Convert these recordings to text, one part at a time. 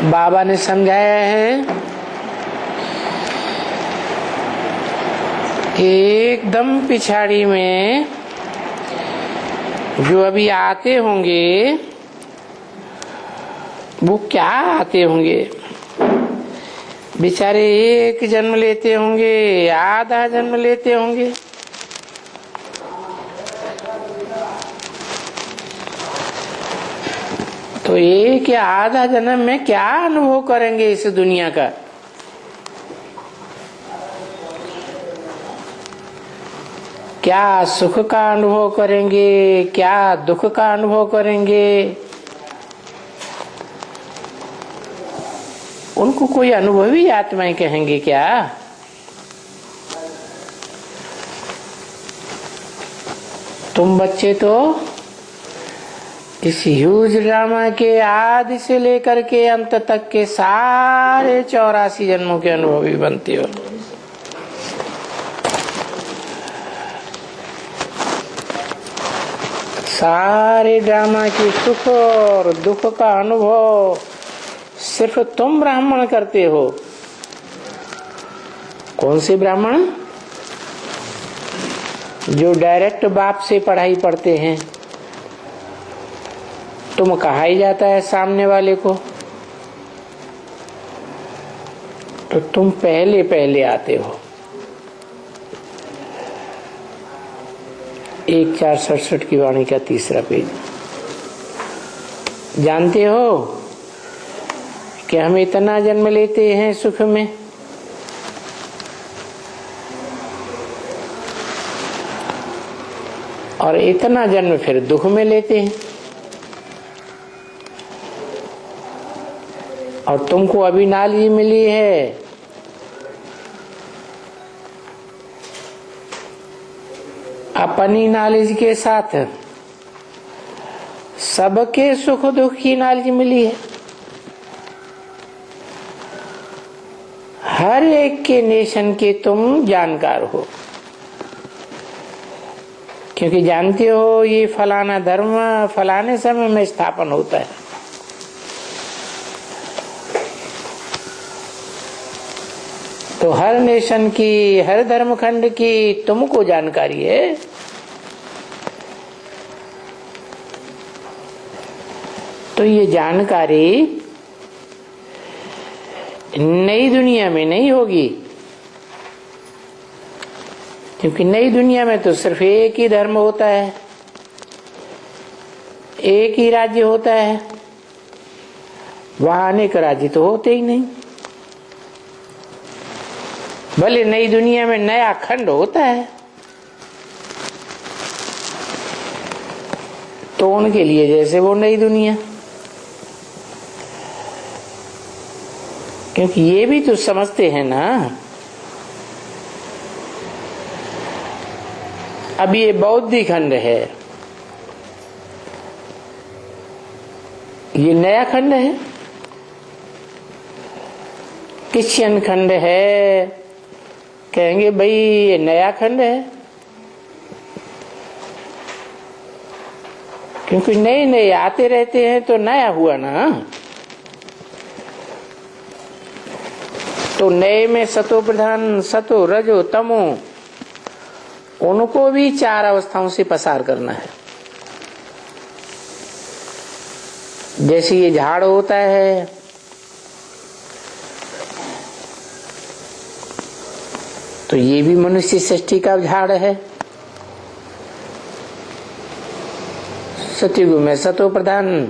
बाबा ने समझाया है कि एकदम पिछाड़ी में जो अभी आते होंगे वो क्या आते होंगे, बेचारे एक जन्म लेते होंगे, आधा जन्म लेते होंगे। तो एक या आधा जन्म में क्या अनुभव करेंगे इस दुनिया का। क्या सुख का अनुभव करेंगे, क्या दुख का अनुभव करेंगे। उनको कोई अनुभवी आत्माएं कहेंगे क्या। तुम बच्चे तो इस ह्यूज ड्रामा के आदि से लेकर के अंत तक के सारे 84 जन्मों के अनुभवी बनते हो। सारे ड्रामा के सुख और दुख का अनुभव सिर्फ तुम ब्राह्मण करते हो। कौन से ब्राह्मण? जो डायरेक्ट बाप से पढ़ाई पढ़ते हैं। तुम कहा ही जाता है सामने वाले को, तो तुम पहले पहले आते हो। 1467 की वाणी का 3रा पेज। जानते हो कि हम इतना जन्म लेते हैं सुख में, और इतना जन्म फिर दुख में लेते हैं। और तुमको अभी नॉलेज मिली है अपनी नॉलेज के साथ सबके सुख दुख की नॉलेज मिली है। हर एक के नेशन के तुम जानकार हो, क्योंकि जानते हो ये फलाना धर्म फलाने समय में स्थापन होता है। तो हर नेशन की, हर धर्मखंड की तुमको जानकारी है। तो ये जानकारी नई दुनिया में नहीं होगी, क्योंकि नई दुनिया में तो सिर्फ एक ही धर्म होता है, एक ही राज्य होता है। वहां अनेक राज्य तो होते ही नहीं। भले नई दुनिया में नया खंड होता है, तो उनके लिए जैसे वो नई दुनिया। क्योंकि ये भी तो समझते हैं ना, अब ये बौद्ध खंड है, ये नया खंड है। क्रिश्चियन खंड है, कहेंगे भाई ये नया खंड है, क्योंकि नए नए आते रहते हैं तो नया हुआ ना। तो नए में सतो प्रधान, सतो रजो तमो, उनको भी 4 अवस्थाओं से पसार करना है। जैसे ये झाड़ होता है, तो ये भी मनुष्य सृष्टि का झाड़ है। सतयुग में सतो प्रधान,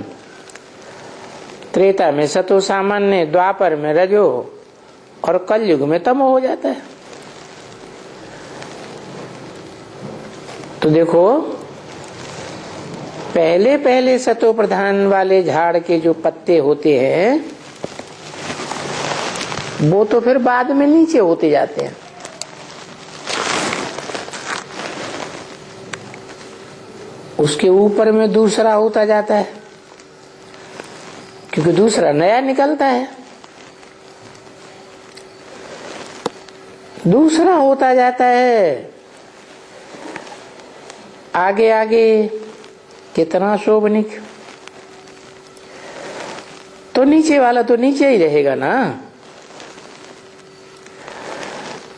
त्रेता में सतो सामान्य, द्वापर में रजो, और कलयुग में तमो हो जाता है। तो देखो, पहले पहले सतो प्रधान वाले झाड़ के जो पत्ते होते हैं वो तो फिर बाद में नीचे होते जाते हैं। उसके ऊपर में दूसरा होता जाता है, क्योंकि दूसरा नया निकलता है। दूसरा होता जाता है, आगे आगे कितना शोभनिक। तो तो नीचे वाला तो नीचे ही रहेगा ना,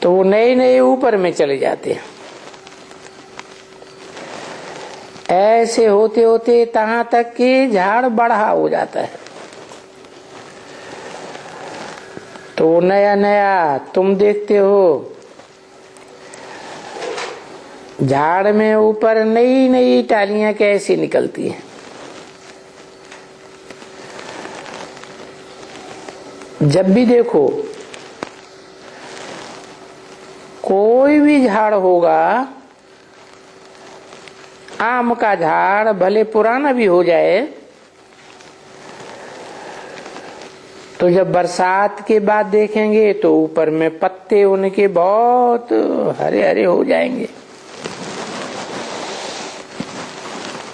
तो वो नए नए ऊपर में चले जाते हैं। ऐसे होते होते तहां तक कि झाड़ बड़ा हो जाता है। तो वो नया नया तुम देखते हो, झाड़ में ऊपर नई नई टालियां कैसी निकलती हैं। जब भी देखो कोई भी झाड़ होगा, आम का झाड़ भले पुराना भी हो जाए, तो जब बरसात के बाद देखेंगे तो ऊपर में पत्ते उनके बहुत हरे हरे हो जाएंगे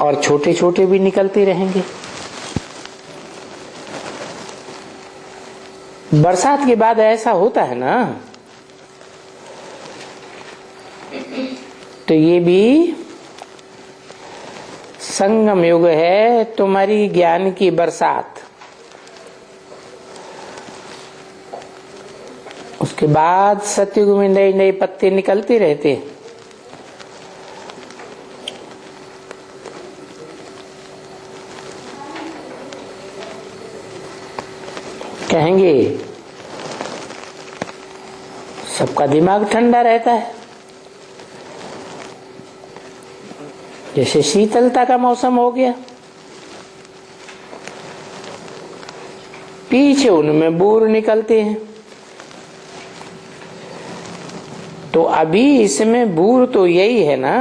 और छोटे छोटे भी निकलते रहेंगे। बरसात के बाद ऐसा होता है ना, तो ये भी संगम युग है, तुम्हारी ज्ञान की बरसात। उसके बाद सतयुग में नए नए पत्ते निकलते रहते। कहेंगे सबका दिमाग ठंडा रहता है, जैसे शीतलता का मौसम हो गया, पीछे उनमें बूर निकलते हैं। तो अभी इसमें बूर तो यही है ना,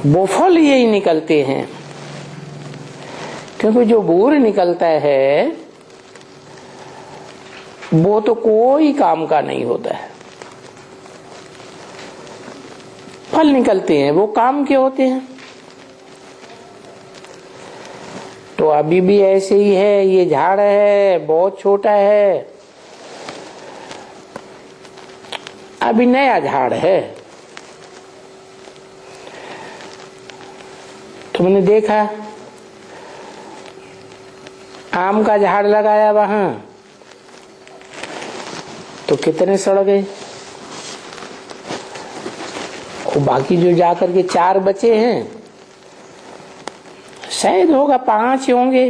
वो फल यही निकलते हैं, क्योंकि जो बूर निकलता है वो तो कोई काम का नहीं होता है। फल निकलते हैं वो काम के होते हैं। तो अभी भी ऐसे ही है, ये झाड़ है बहुत छोटा है, अभी नया झाड़ है। तुमने देखा आम का झाड़ लगाया वहां तो कितने सड़ गए, और बाकी जो जाकर के 4 बचे हैं, शायद होगा 5 होंगे,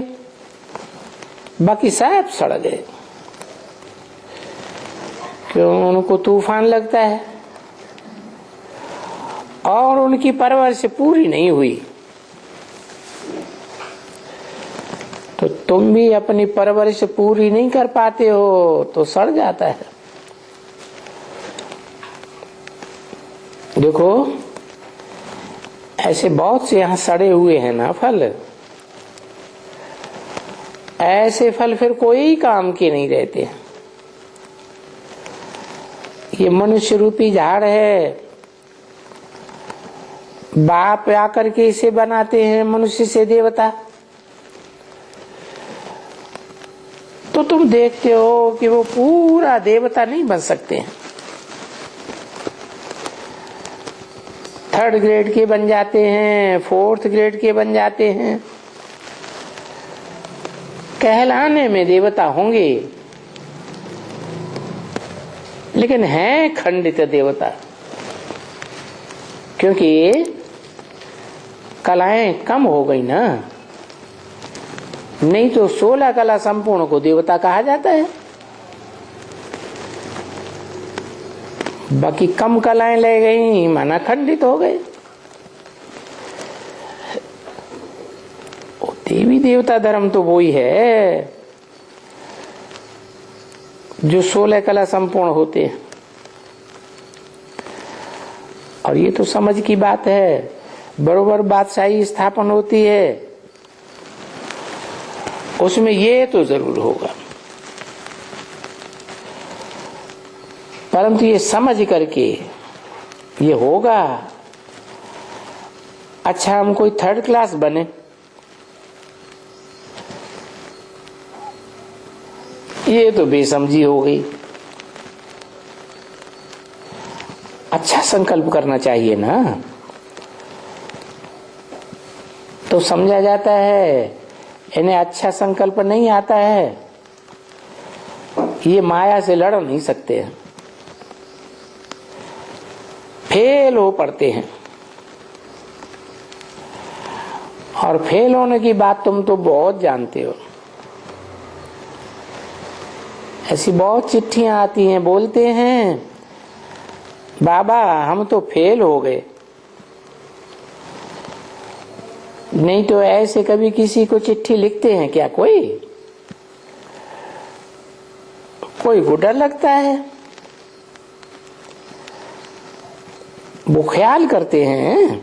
बाकी सब सड़ गए। क्यों? उनको तूफान लगता है और उनकी परवरिश पूरी नहीं हुई। तो तुम भी अपनी परवरिश पूरी नहीं कर पाते हो तो सड़ जाता है। देखो ऐसे बहुत से यहाँ सड़े हुए हैं ना फल, ऐसे फल फिर कोई काम के नहीं रहते। ये मनुष्य रूपी झाड़ है, बाप आकर के इसे बनाते हैं मनुष्य से देवता। तो तुम देखते हो कि वो पूरा देवता नहीं बन सकते हैं, 3rd ग्रेड के बन जाते हैं, 4th ग्रेड के बन जाते हैं। कहलाने में देवता होंगे लेकिन हैं खंडित देवता, क्योंकि कलाएं कम हो गई ना। नहीं तो 16 कला संपूर्ण को देवता कहा जाता है, बाकी कम कलाएं ले गई माना खंडित हो गए। देवी देवता धर्म तो वही है जो 16 कला संपूर्ण होते हैं। और ये तो समझ की बात है, बरोबर बादशाही स्थापन होती है उसमें ये तो जरूर होगा, परंतु ये समझ करके ये होगा। अच्छा हम कोई 3rd क्लास बने, ये तो बेसमझी हो गई। अच्छा संकल्प करना चाहिए ना। तो समझा जाता है इन्हें अच्छा संकल्प नहीं आता है, ये माया से लड़ नहीं सकते हैं, फेल हो पड़ते हैं। और फेल होने की बात तुम तो बहुत जानते हो। ऐसी बहुत चिट्ठियां आती हैं, बोलते हैं बाबा हम तो फेल हो गए। नहीं तो ऐसे कभी किसी को चिट्ठी लिखते हैं क्या? कोई को डर लगता है, वो ख्याल करते हैं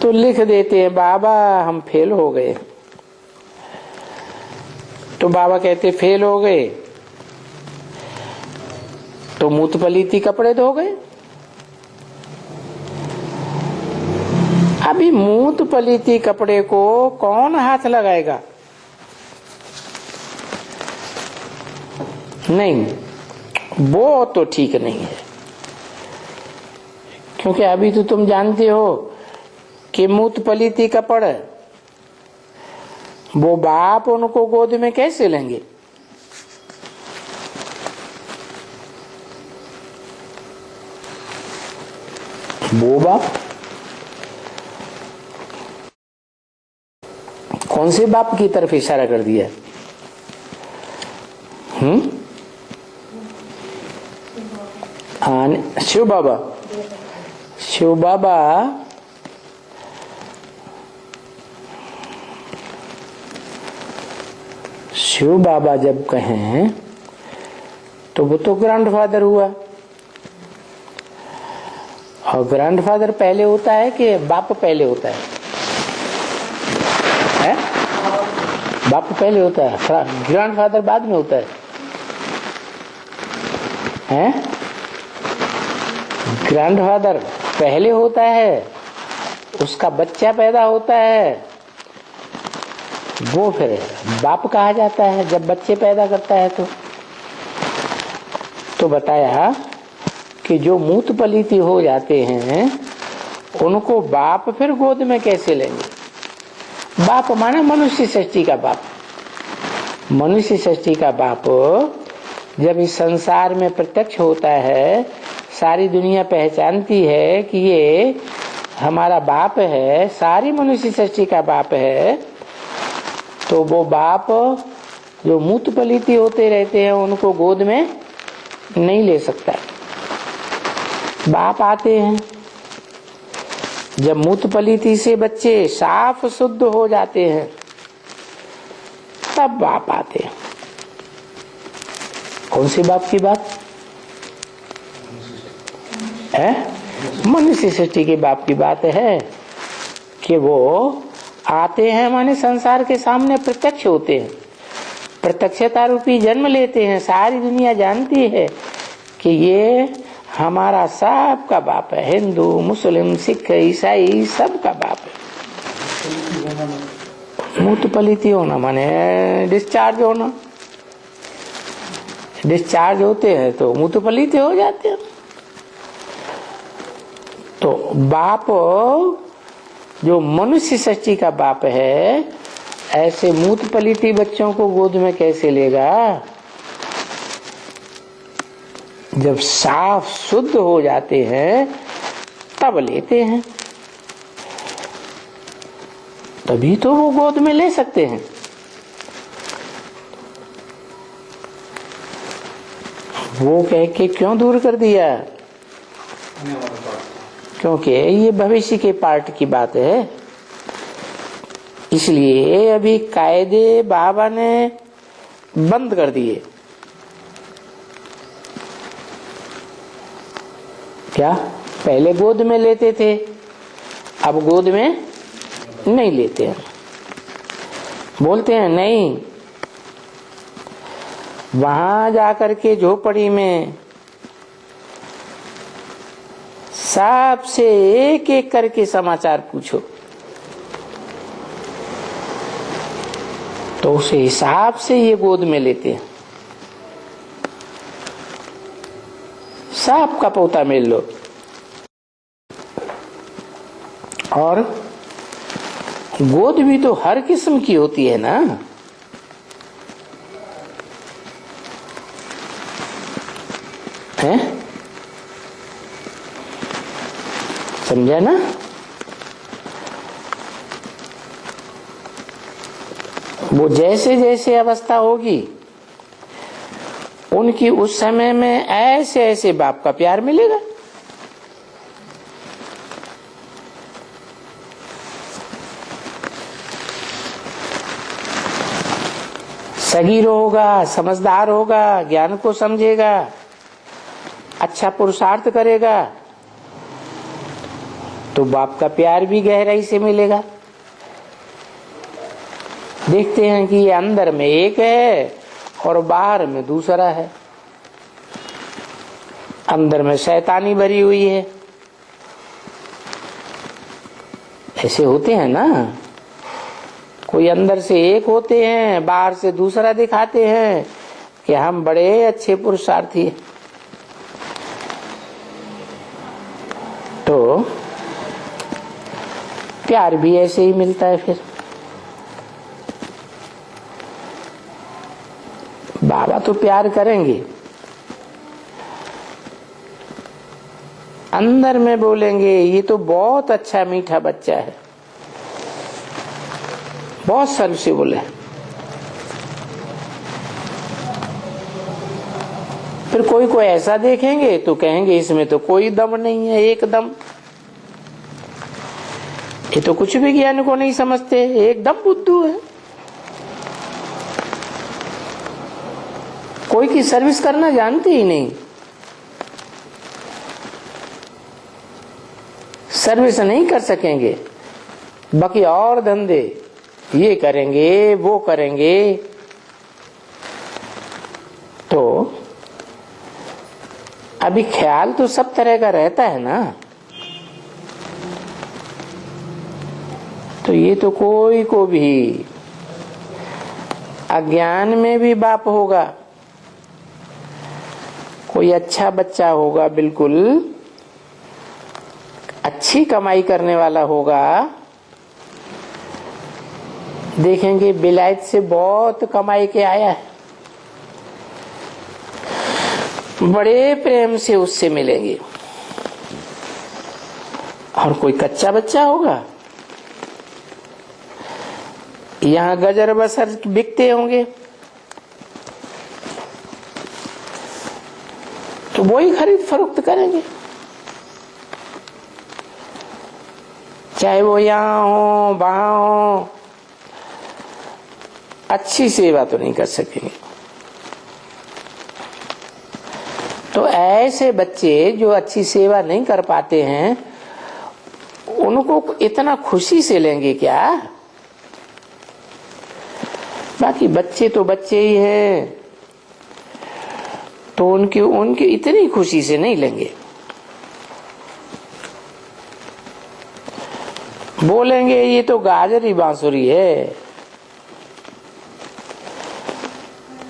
तो लिख देते हैं बाबा हम फेल हो गए। तो बाबा कहते फेल हो गए तो मूत पलीती कपड़े धो गए। अभी मूत पलीती कपड़े को कौन हाथ लगाएगा? नहीं, वो तो ठीक नहीं है, क्योंकि अभी तो तुम जानते हो कि मूत पलीती कपड़ वो बाप उनको गोद में कैसे लेंगे? वो बाप कौन से बाप की तरफ इशारा कर दिया? शिव बाबा। शिव बाबा शिव बाबा जब कहें तो वो तो ग्रैंडफादर हुआ। और ग्रैंडफादर पहले होता है कि बाप पहले होता है? बाप पहले होता है, ग्रैंडफादर बाद में होता है? ग्रैंडफादर पहले होता है, उसका बच्चा पैदा होता है, वो फिर बाप कहा जाता है जब बच्चे पैदा करता है। तो बताया कि जो मूत पलीती हो जाते हैं उनको बाप फिर गोद में कैसे लेंगे? बाप माना मनुष्य सृष्टि का बाप। मनुष्य सृष्टि का बाप जब इस संसार में प्रत्यक्ष होता है, सारी दुनिया पहचानती है कि ये हमारा बाप है, सारी मनुष्य सृष्टि का बाप है, तो वो बाप जो मूत पलीती होते रहते हैं उनको गोद में नहीं ले सकता। बाप आते हैं जब मूत पलीती से बच्चे साफ शुद्ध हो जाते हैं, तब बाप आते हैं। कौन सी बाप की बात है? मनुष्य सृष्टि के बाप की बात है कि वो आते हैं, माने संसार के सामने प्रत्यक्ष होते हैं, प्रत्यक्षता रूपी जन्म लेते हैं। सारी दुनिया जानती है कि ये हमारा सबका बाप है, हिंदू मुस्लिम सिख ईसाई सबका बाप है। मूत पलीती होना माने डिस्चार्ज होना। डिस्चार्ज होते हैं तो मूत पलीती हो जाते हैं। तो बाप जो मनुष्य सृष्टि का बाप है, ऐसे मूत पलीती बच्चों को गोद में कैसे लेगा? जब साफ शुद्ध हो जाते हैं तब लेते हैं, तभी तो वो गोद में ले सकते हैं। वो कह के क्यों दूर कर दिया? क्योंकि ये भविष्य के पार्ट की बात है, इसलिए अभी कायदे बाबा ने बंद कर दिए। क्या पहले गोद में लेते थे, अब गोद में नहीं लेते हैं। बोलते हैं नहीं, वहां जाकर के झोपड़ी में सबसे एक एक करके समाचार पूछो, तो उस हिसाब से ये गोद में लेते हैं। सांप का पोता मिल लो और गोद भी तो हर किस्म की होती है ना। है, समझा ना? वो जैसे जैसे अवस्था होगी उनकी उस समय में ऐसे ऐसे बाप का प्यार मिलेगा। सगीर होगा, समझदार होगा, ज्ञान को समझेगा, अच्छा पुरुषार्थ करेगा तो बाप का प्यार भी गहराई से मिलेगा। देखते हैं कि ये अंदर में एक है और बाहर में दूसरा है। अंदर में शैतानी भरी हुई है। ऐसे होते हैं ना, कोई अंदर से एक होते हैं, बाहर से दूसरा दिखाते हैं कि हम बड़े अच्छे पुरुषार्थी हैं। तो प्यार भी ऐसे ही मिलता है। फिर बाबा तो प्यार करेंगे, अंदर में बोलेंगे ये तो बहुत अच्छा मीठा बच्चा है, बहुत सर्व से बोले। फिर कोई को ऐसा देखेंगे तो कहेंगे इसमें तो कोई दम नहीं है, एकदम ये तो कुछ भी ज्ञान को नहीं समझते, एकदम बुद्धू है। कोई की सर्विस करना जानते ही नहीं, सर्विस नहीं कर सकेंगे, बाकी और धंधे ये करेंगे वो करेंगे। तो अभी ख्याल तो सब तरह का रहता है ना। तो ये तो कोई को भी अज्ञान में भी बाप होगा, कोई अच्छा बच्चा होगा, बिल्कुल अच्छी कमाई करने वाला होगा, देखेंगे बिलायत से बहुत कमाई के आया है, बड़े प्रेम से उससे मिलेंगे। और कोई कच्चा बच्चा होगा, यहाँ गजर बसर बिकते होंगे तो वही खरीद फरोख्त करेंगे, चाहे वो यहाँ हो वहां हो, अच्छी सेवा तो नहीं कर सकेंगे। तो ऐसे बच्चे जो अच्छी सेवा नहीं कर पाते हैं उनको इतना खुशी से लेंगे क्या? बाकी बच्चे तो बच्चे ही हैं, तो उनकी इतनी खुशी से नहीं लेंगे। बोलेंगे ये तो गाजरी बांसुरी है।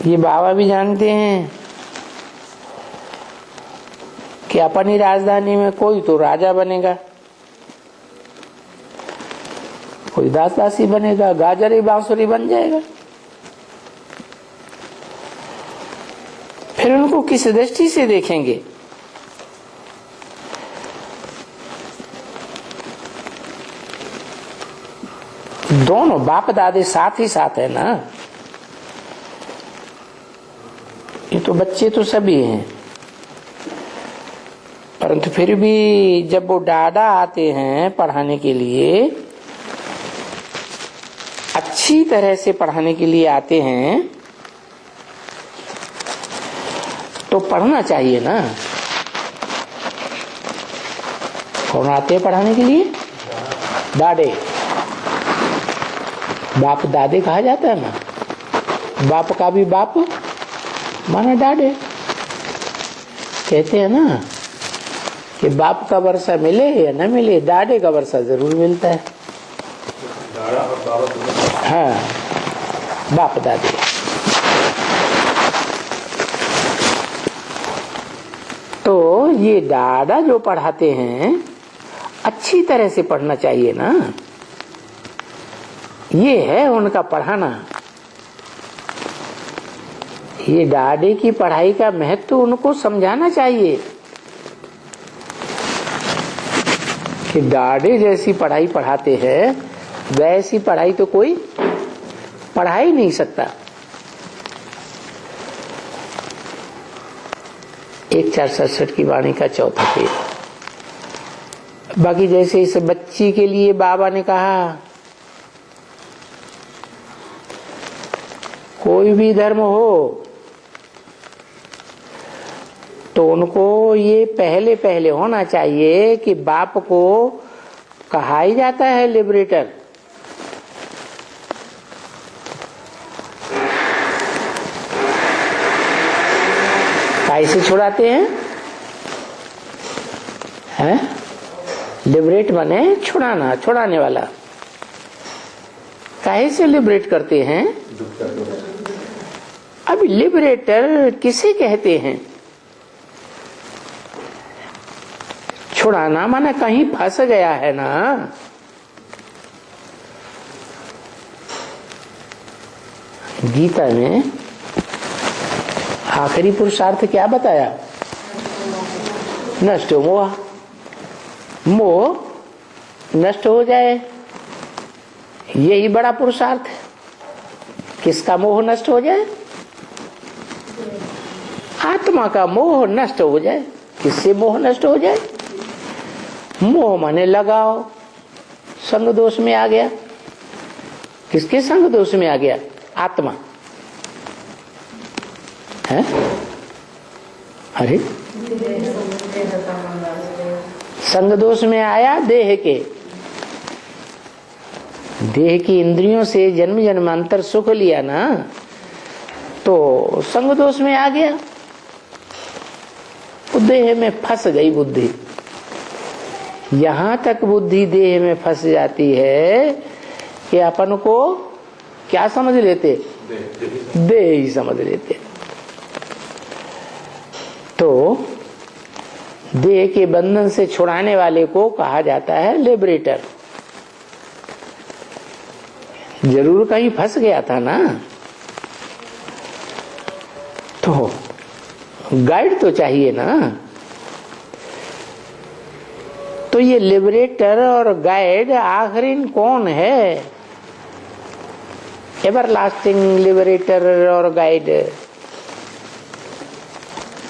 ये बाबा भी जानते हैं कि अपनी राजधानी में कोई तो राजा बनेगा, कोई दास दासी बनेगा, गाजरी बांसुरी बन जाएगा। फिर उनको किस दृष्टि से देखेंगे? दोनों बाप दादे साथ ही साथ है ना। ये तो बच्चे तो सभी हैं, परंतु फिर भी जब वो डाडा आते हैं पढ़ाने के लिए, अच्छी तरह से पढ़ाने के लिए आते हैं, तो पढ़ना चाहिए ना। कौन आते हैं पढ़ाने के लिए? दादे, बाप दादे कहा जाता है ना। बाप का भी बाप माना दादे। कहते हैं ना कि बाप का वर्षा मिले या न मिले, दादे का वर्षा जरूर मिलता है। हाँ, बाप दादे। तो ये दादा जो पढ़ाते हैं अच्छी तरह से पढ़ना चाहिए ना। ये है उनका पढ़ाना। ये डाडे की पढ़ाई का महत्व उनको समझाना चाहिए कि डाडे जैसी पढ़ाई पढ़ाते हैं, वैसी पढ़ाई तो कोई पढ़ा ही नहीं सकता। 1467 की वाणी का चौथा पेज। बाकी जैसे इस बच्ची के लिए बाबा ने कहा, कोई भी धर्म हो तो उनको ये पहले पहले होना चाहिए कि बाप को कहा ही जाता है लिबरेटर। कैसे छुड़ाते हैं? लिबरेट माने छुड़ाना, छुड़ाने वाला। कैसे लिबरेट करते हैं? अब लिबरेटर किसे कहते हैं? छुड़ाना माना कहीं फंस गया है ना, गीता में आखिरी पुरुषार्थ क्या बताया? नष्ट मोह, मोह नष्ट हो जाए, यही बड़ा पुरुषार्थ है। किसका मोह नष्ट हो जाए? आत्मा का मोह नष्ट हो जाए। किससे मोह नष्ट हो जाए? मोह माने लगाओ, संग दोष में आ गया। किसके संग दोष में आ गया? आत्मा है। अरे संग दोष में आया देह के, देह की इंद्रियों से जन्म जन्मांतर सुख लिया ना, तो संग दोष में आ गया, तो देह में फंस गई बुद्धि। यहां तक बुद्धि देह में फंस जाती है कि अपन को क्या समझ लेते? देह ही समझ लेते। तो देह के बंधन से छुड़ाने वाले को कहा जाता है लिबरेटर। जरूर कहीं फंस गया था ना, तो गाइड तो चाहिए ना। तो ये लिबरेटर और गाइड आखिरी कौन है? एवरलास्टिंग लिबरेटर और गाइड,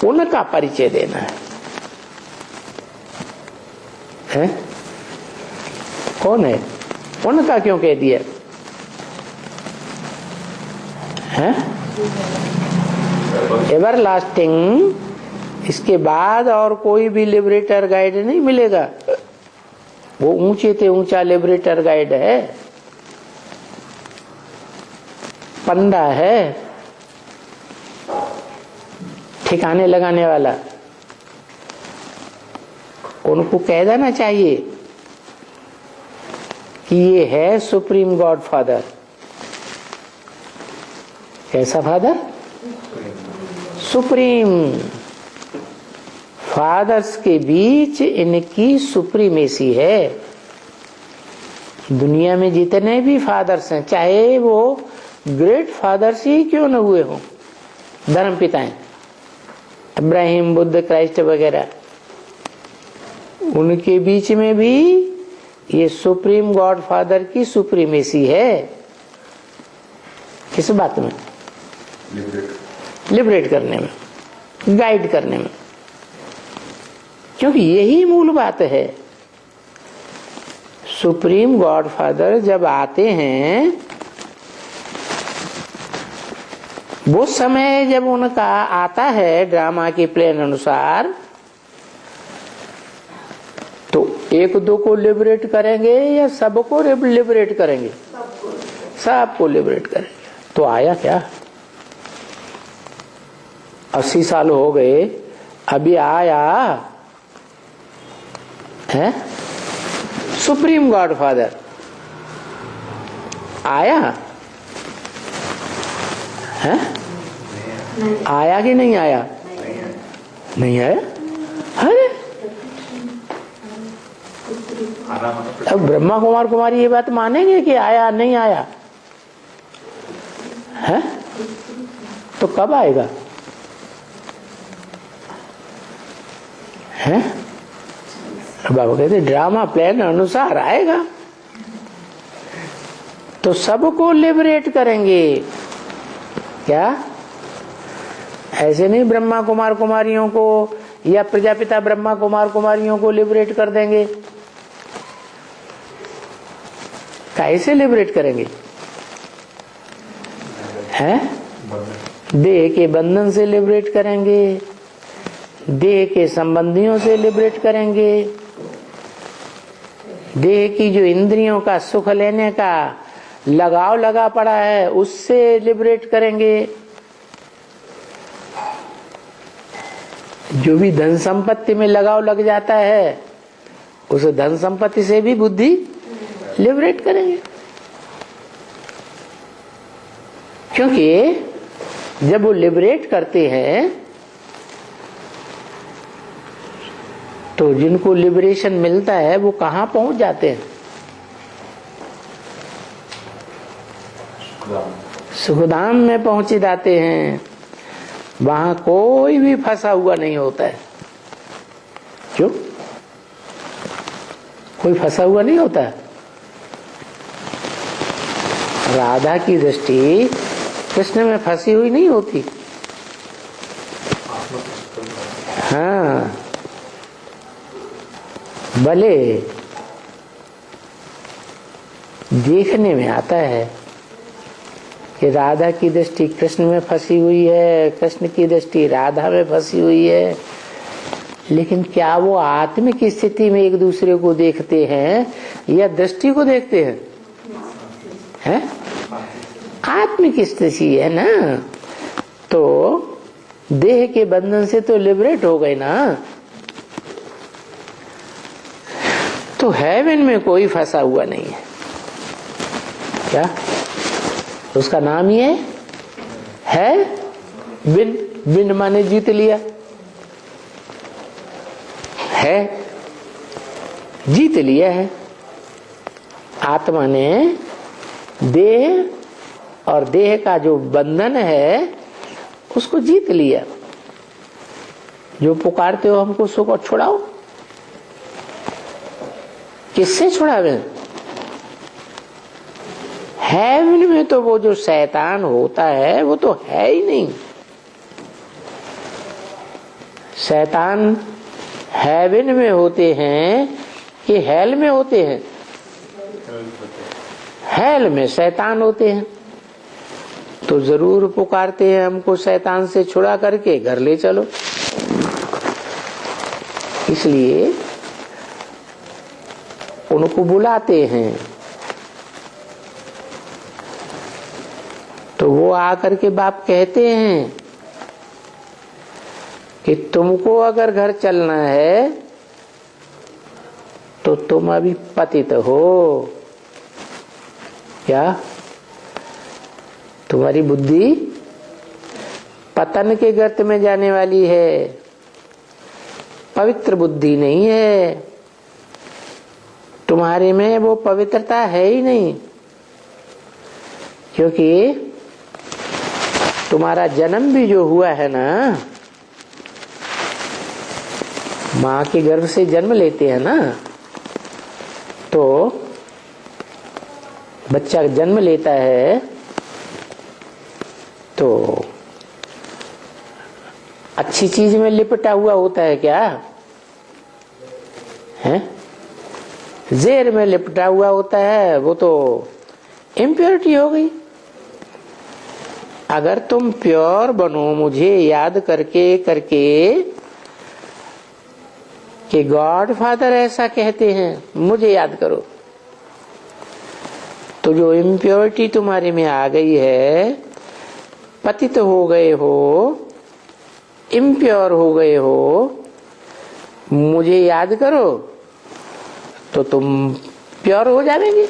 उनका परिचय देना है? कौन है? उनका क्यों कह दिया है? एवरलास्टिंग, इसके बाद और कोई भी लिबरेटर गाइड नहीं मिलेगा। वो ऊंचे से ऊंचा लिबरेटर गाइड है, पंडा है, ठिकाने लगाने वाला। उनको कह देना चाहिए कि ये है सुप्रीम गॉड फादर। कैसा फादर? सुप्रीम। फादर्स के बीच इनकी सुप्रीमेसी है। दुनिया में जितने भी फादर्स हैं, चाहे वो ग्रेट फादर्स ही क्यों न हुए हों, धर्म पिताएं, इब्राहिम, बुद्ध, क्राइस्ट वगैरह, उनके बीच में भी ये सुप्रीम गॉड फादर की सुप्रीमेसी है। किस बात में? लिबरेट करने में, गाइड करने में। क्योंकि यही मूल बात है। सुप्रीम गॉड फादर जब आते हैं, वो समय जब उनका आता है ड्रामा के प्लान अनुसार, तो एक दो को लिबरेट करेंगे या सबको लिबरेट करेंगे? सबको लिबरेट करेंगे। तो आया क्या? 80 साल हो गए, अभी आया है सुप्रीम गॉड फादर। आया है? आया कि नहीं आया? नहीं आया। अरे अब ब्रह्मा कुमार कुमारी ये बात मानेंगे कि आया नहीं आया है? तो कब आएगा है? बाबा कहते ड्रामा प्लान अनुसार आएगा तो सबको लिबरेट करेंगे। क्या ऐसे नहीं ब्रह्मा कुमार कुमारियों को या प्रजापिता ब्रह्मा कुमार कुमारियों को लिबरेट कर देंगे? कैसे लिबरेट करेंगे? हैं? देह के बंधन से लिबरेट करेंगे, देह के संबंधियों से लिबरेट करेंगे, देह की जो इंद्रियों का सुख लेने का लगाव लगा पड़ा है उससे लिबरेट करेंगे। जो भी धन संपत्ति में लगाव लग जाता है उस धन संपत्ति से भी बुद्धि लिबरेट करेंगे। क्योंकि जब वो लिबरेट करते हैं तो जिनको लिबरेशन मिलता है वो कहां पहुंच जाते हैं? सुखधाम में पहुंचे जाते हैं। वहां कोई भी फंसा हुआ नहीं होता है। क्यों? कोई फंसा हुआ नहीं होता है। राधा की दृष्टि कृष्ण में फंसी हुई नहीं होती। हाँ, भले देखने में आता है कि राधा की दृष्टि कृष्ण में फंसी हुई है, कृष्ण की दृष्टि राधा में फंसी हुई है, लेकिन क्या वो आत्मिक स्थिति में एक दूसरे को देखते हैं या दृष्टि को देखते हैं? हैं? आत्मिक स्थिति है ना, तो देह के बंधन से तो लिबरेट हो गए ना। तो हेवन में कोई फंसा हुआ नहीं है। क्या उसका नाम ही है बिन। बिन माने जीत लिया, है जीत लिया है। आत्मा ने देह और देह का जो बंधन है उसको जीत लिया। जो पुकारते हो हमको सुख और छुड़ाओ, किससे छुड़ावे? हेवन में तो वो जो शैतान होता है वो तो है ही नहीं। शैतान हेवन में होते हैं कि हेल में होते हैं? हेल में शैतान होते हैं। तो जरूर पुकारते हैं हमको शैतान से छुड़ा करके घर ले चलो। इसलिए उनको बुलाते हैं। तो वो आकर के बाप कहते हैं कि तुमको अगर घर चलना है तो तुम अभी पतित हो। क्या तुम्हारी बुद्धि पतन के गर्त में जाने वाली है, पवित्र बुद्धि नहीं है। तुम्हारे में वो पवित्रता है ही नहीं, क्योंकि तुम्हारा जन्म भी जो हुआ है ना, माँ के गर्भ से जन्म लेते हैं ना, तो बच्चा जन्म लेता है तो अच्छी चीज में लिपटा हुआ होता है क्या है? जेर में लिपटा हुआ होता है, वो तो इम्प्योरिटी हो गई। अगर तुम प्योर बनो, मुझे याद करके करके कि गॉड फादर ऐसा कहते हैं, मुझे याद करो, तो जो इम्प्योरिटी तुम्हारे में आ गई है, पतित हो गए हो, इम्प्योर हो गए हो, मुझे याद करो तो तुम प्योर हो जाएंगे।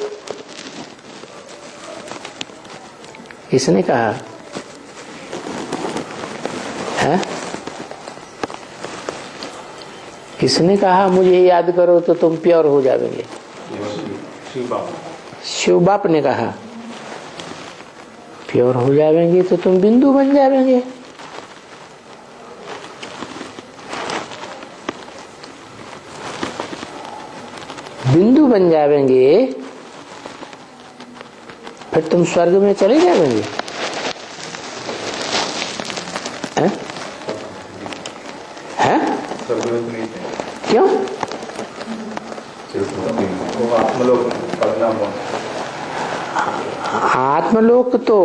किसने कहा है? किसने कहा मुझे याद करो तो तुम प्योर हो जाओगे? शिव बाप ने कहा प्योर हो जाएंगे तो तुम बिंदु बन जाएंगे। बिंदु बन जाएंगे फिर तुम स्वर्ग में चले जाएंगे। हैं? क्यों? आत्मलोक तो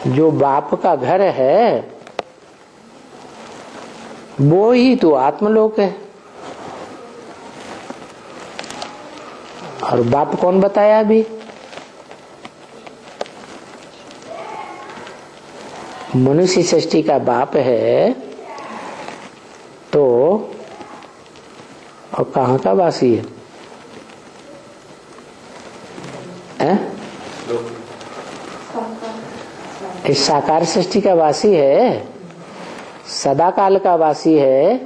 जो बाप का घर है वो ही तो आत्मलोक है। और बाप कौन बताया अभी? मनुष्य सृष्टि का बाप है तो और कहाँ का वासी है? इस साकार सृष्टि का वासी है, सदा काल का वासी है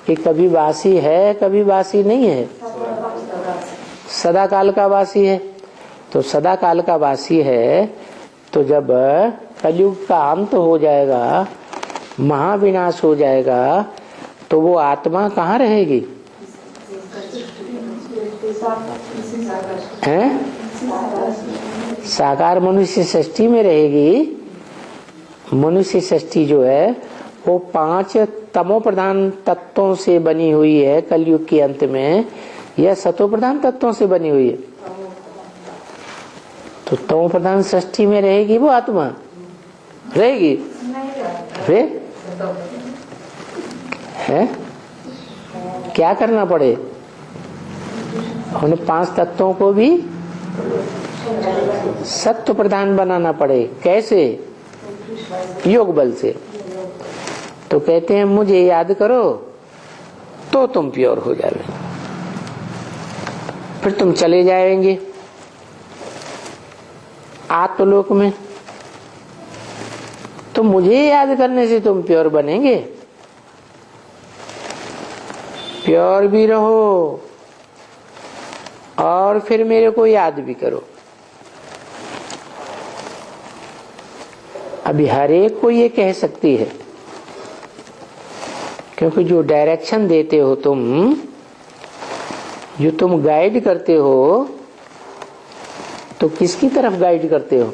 कि कभी वासी है कभी वासी नहीं है? सदा काल का वासी है। तो सदा काल का वासी है तो जब कलयुग का अंत हो जाएगा, महाविनाश हो जाएगा तो वो आत्मा कहाँ रहेगी? हैं? साकार मनुष्य सृष्टि में रहेगी। मनुष्य सृष्टि जो है वो 5 तमो प्रधान तत्वों से बनी हुई है कलयुग के अंत में, यह सतो प्रधान तत्वों से बनी हुई है। तो तमो प्रधान सृष्टि में रहेगी वो आत्मा? रहेगी? फिर है क्या करना पड़े? उन 5 तत्वों को भी सत्व प्रधान बनाना पड़े। कैसे? योग बल से। तो कहते हैं मुझे याद करो तो तुम प्योर हो जाओगे, फिर तुम चले जाएंगे आत्मलोक में। तो मुझे याद करने से तुम प्योर बनेंगे। प्योर भी रहो और फिर मेरे को याद भी करो। अभी हर एक को ये कह सकती है, क्योंकि जो डायरेक्शन देते हो तुम, जो तुम गाइड करते हो, तो किसकी तरफ गाइड करते हो?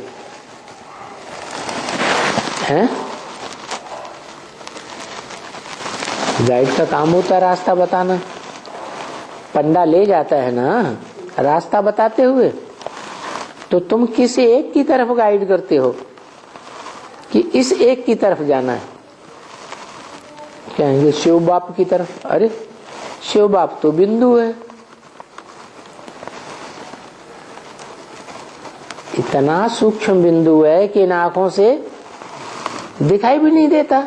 हैं? गाइड का काम होता है रास्ता बताना। पंडा ले जाता है ना रास्ता बताते हुए, तो तुम किस एक की तरफ गाइड करते हो कि इस एक की तरफ जाना है? कहेंगे शिव बाप की तरफ। अरे शिव बाप तो बिंदु है, इतना सूक्ष्म बिंदु है कि इन आंखों से दिखाई भी नहीं देता।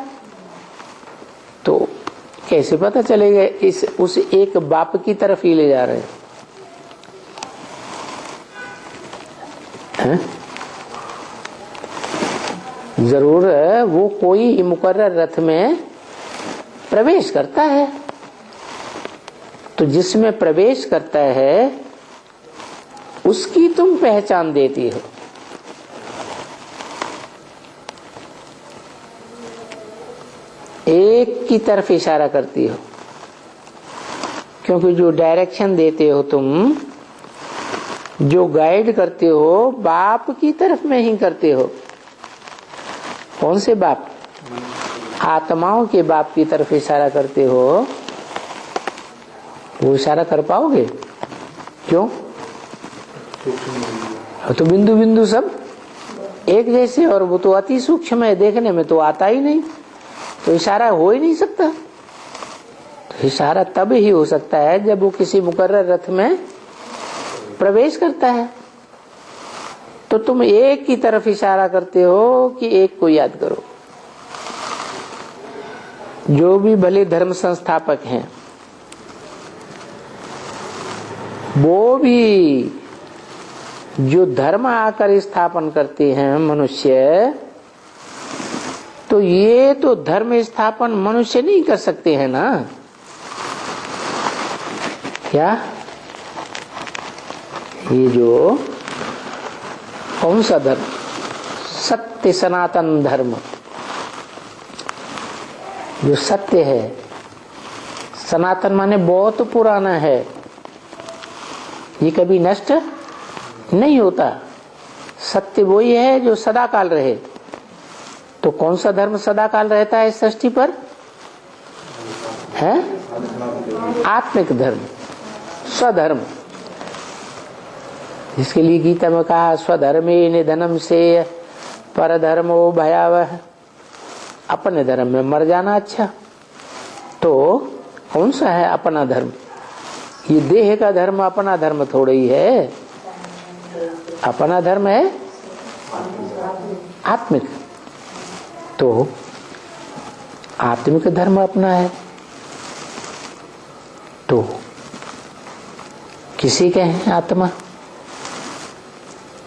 तो कैसे पता चलेगा इस उस एक बाप की तरफ ही ले जा रहे हैं? जरूर वो कोई मुकर्रर रथ में प्रवेश करता है, तो जिसमें प्रवेश करता है उसकी तुम पहचान देती हो। एक की तरफ इशारा करती हो, क्योंकि जो डायरेक्शन देते हो तुम, जो गाइड करते हो, बाप की तरफ में ही करते हो। कौन से बाप? आत्माओं के बाप की तरफ इशारा करते हो। वो इशारा कर पाओगे? क्यों? तो बिंदु बिंदु सब एक जैसे, और वो तो अति सूक्ष्म है, देखने में तो आता ही नहीं, तो इशारा हो ही नहीं सकता। तो इशारा तब ही हो सकता है जब वो किसी मुकर्रर रथ में प्रवेश करता है। तो तुम एक की तरफ इशारा करते हो कि एक को याद करो। जो भी भले धर्म संस्थापक हैं वो भी जो धर्म आकर स्थापन करते हैं मनुष्य, तो ये तो धर्म स्थापन मनुष्य नहीं कर सकते हैं ना। क्या ये जो कौन सा धर्म? सत्य सनातन धर्म, जो सत्य है। सनातन माने बहुत पुराना है, ये कभी नष्ट नहीं होता। सत्य वही है जो सदा काल रहे। तो कौन सा धर्म सदा काल रहता है इस सृष्टि पर? है आत्मिक धर्म, स्वधर्म, जिसके लिए गीता में कहा स्वधर्मे निधनम से परधर्मो भयावह। अपने धर्म में मर जाना अच्छा। तो कौन सा है अपना धर्म? ये देह का धर्म अपना धर्म थोड़ा ही है। अपना धर्म है आत्मिक। तो आत्मिक धर्म अपना है। तो किसी के हैं आत्मा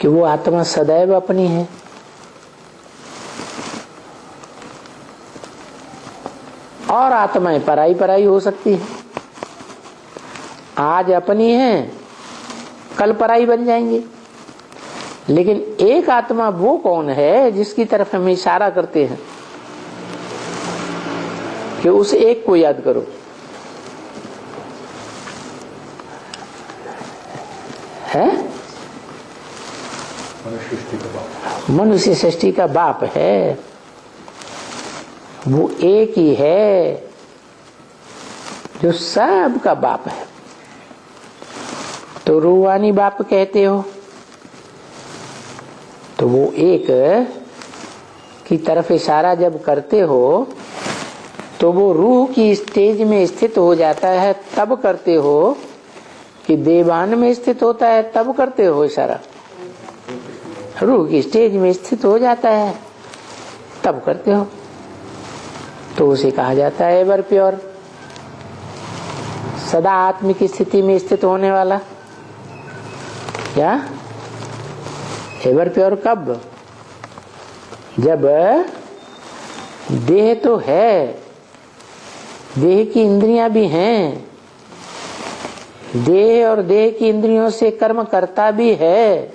कि वो आत्मा सदैव अपनी है। और आत्माएं पराई पराई हो सकती है। आज अपनी है, कल पराई बन जाएंगे। लेकिन एक आत्मा वो कौन है जिसकी तरफ हम इशारा करते हैं कि उस एक को याद करो। है मनुष्य सृष्टि का बाप है। वो एक ही है जो सब का बाप है। तो रूहानी बाप कहते हो, तो वो एक की तरफ इशारा जब करते हो तो वो रूह की स्टेज में स्थित हो जाता है, तब करते हो कि देवान में स्थित होता है तब करते हो इशारा। रूह की स्टेज में स्थित हो जाता है तब करते हो। तो उसे कहा जाता है एवर प्योर, सदा आत्मिक स्थिति में स्थित होने वाला। क्या एवर प्योर? कब? जब देह तो है, देह की इंद्रियां भी हैं, देह और देह की इंद्रियों से कर्म करता भी है।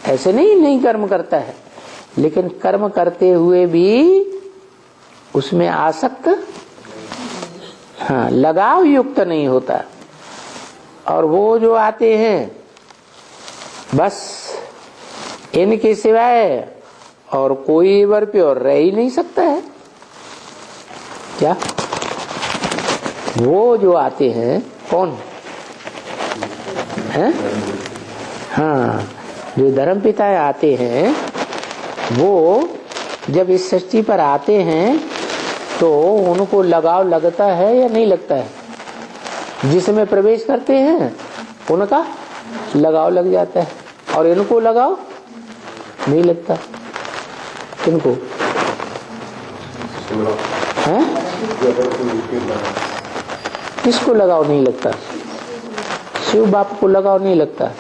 ऐसे नहीं कर्म करता है, लेकिन कर्म करते हुए भी उसमें आसक्त, हाँ, लगाव युक्त नहीं होता। और वो जो आते हैं बस इनके सिवाय और कोई एवर प्योर रह ही नहीं सकता है। क्या वो जो आते हैं कौन है? हाँ, जो धर्मपिता आते हैं वो जब इस सृष्टि पर आते हैं तो उनको लगाव लगता है या नहीं लगता है? जिसमें प्रवेश करते हैं उनका लगाव लग जाता है और इनको लगाव नहीं लगता। किनको है? किसको लगाव नहीं लगता? शिव बाप को लगाव नहीं लगता।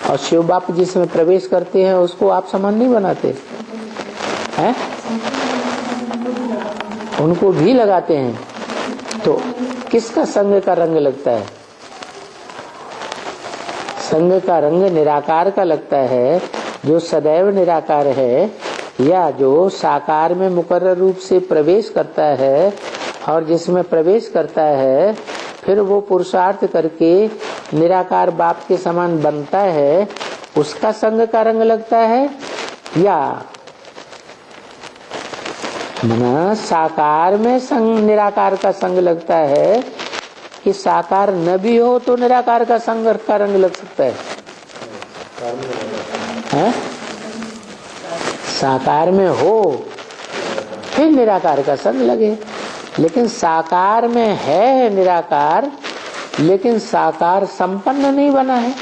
और शिव बाप जिसमें प्रवेश करते हैं उसको आप समान नहीं बनाते हैं, उनको भी लगाते हैं। तो किसका संग का रंग लगता है? संग का रंग निराकार का लगता है, जो सदैव निराकार है, या जो साकार में मुकर्रर रूप से प्रवेश करता है और जिसमें प्रवेश करता है फिर वो पुरुषार्थ करके निराकार बाप के समान बनता है, उसका संग का रंग लगता है। या मना साकार में संग निराकार का संग लगता है कि साकार न भी हो तो निराकार का संग का रंग लग सकता है? साकार में हो फिर निराकार का संग लगे। लेकिन साकार में है निराकार, लेकिन साकार संपन्न नहीं बना है,